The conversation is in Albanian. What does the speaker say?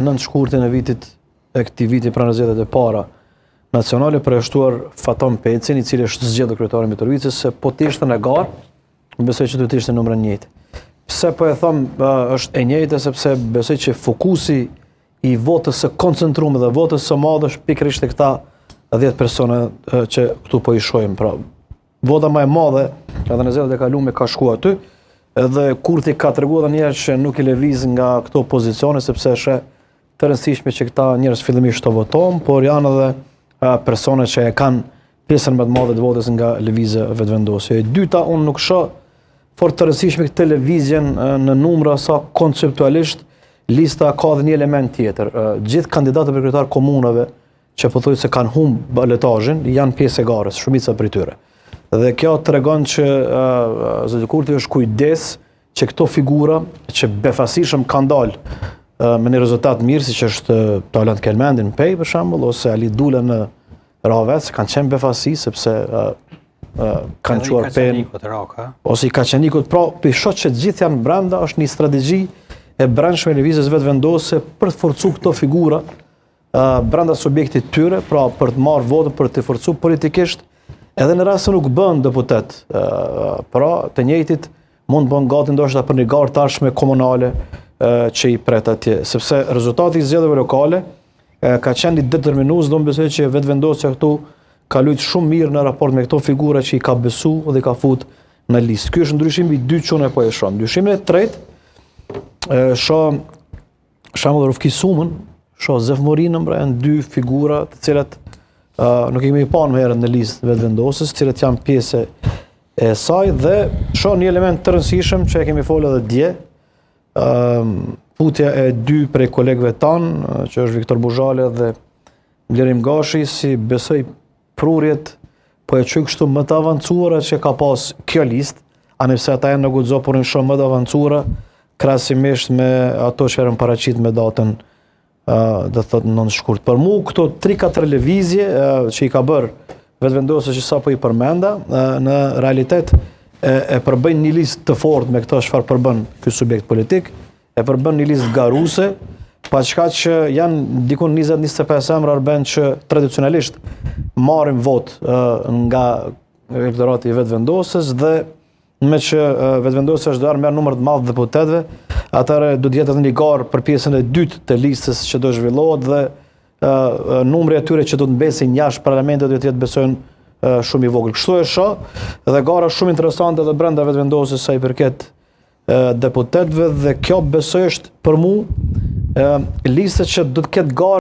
Në shkurtin e këtij viti pranë zgjedhjeve të para nacionale përjashtuar Faton Pecin, i cili është zgjedhur kryetari i Mitrovicës, se po të ishte në garë, besoj që duhet të ishte numër 1. Pse po e them është e njëjtë, sepse besoj që fokusi i votës së koncentruar dhe votës së madhe është pikërisht këta 10 persona që këtu po i shohim. Pra, vota më e madhe edhe në zgjedhjet e kaluara ka shkuar aty, edhe Kurthi ka treguar edhe një herë që nuk i lëviz nga këto pozicione, sepse është të rëndësishme që këta njerëz fillimisht të votojnë, por janë edhe persona që e kanë pjesën më të madhe të votës nga lëvizja vetëvendosje. E dyta, unë nuk shoh fort të rëndësishme këtë lëvizjen në numra sa konceptualisht lista ka dhe një element tjetër. Gjithë kandidatët për kryetar komunave që po thuhet se kanë humbë baletazhin janë pjesë e garës, shumica prej tyre. Dhe kjo tregon që zoti Kurthi është kujdes që këto figura që befasishëm kanë dalë me një rezultat mirë, siç është Talant Kelmendin Pej për shembull, ose Ali Dula në Ravec, kanë qenë befasi sepse kanë quar pen ose i Kaçanikut. Pra, shoh që gjithë janë brenda, është një strategji e brendshme e lëvizjes vetëvendosje për të forcuar këto figura brenda subjektit tyre, pra për të marrë votën, për të forcuar politikisht, edhe në rast se nuk bën deputet, pra të njëjtit mund të bën gati ndoshta për një garë tashme komunale që i pret atje, sepse rezultati i zgjedhjeve lokale ka qenë i determinues, do besoj që vetëvendosja këtu ka luajtur shumë mirë në raport me këto figura që i ka besu dhe ka fut në listë. Ky është ndryshimi i dytë që unë po e shoh. Ndryshimin e tretë, shoh shembull Rufki Sumën, shoh Zef Morinën, pra janë dy figura të cilat nuk i kemi parë më herët në listë vetëvendosës, të cilat janë pjesë e saj, dhe shoh një element të rëndësishëm që e kemi folur edhe dje, putja e dy prej kolegëve tanë, që është Viktor Buzhale dhe Blerim Gashi, si besoj prurjet po e çoj kështu më të avancuara që ka pas kjo listë, anëse ata janë në guxo por në shumë më të avancuara krahasimisht me ato që erën paraqit me datën do thotë 9 shkurt. Për mua këto 3-4 lëvizje që i ka bërë vetëvendosja që sapo i përmenda, në realitet e përbën një listë të fortë me këto çfarë përbën ky subjekt politik, e përbën një listë garuse, pa çka që janë dikun 20-25 emra arben që tradicionalisht marrin votë nga elektorati i vetëvendosjes, dhe me që vetëvendosja është merr numër të madh deputetëve, atëherë do të jetë edhe një garë për pjesën e dytë të listës që do zhvillohet, dhe numri i atyre që do të mbesin jashtë parlamentit do të jetë besojnë shumë i vogël. Kështu e shoh, dhe gara shumë interesante edhe brenda vetëvendosjes sa i përket deputetëve, dhe kjo besoj është për mua listë që do të ketë garë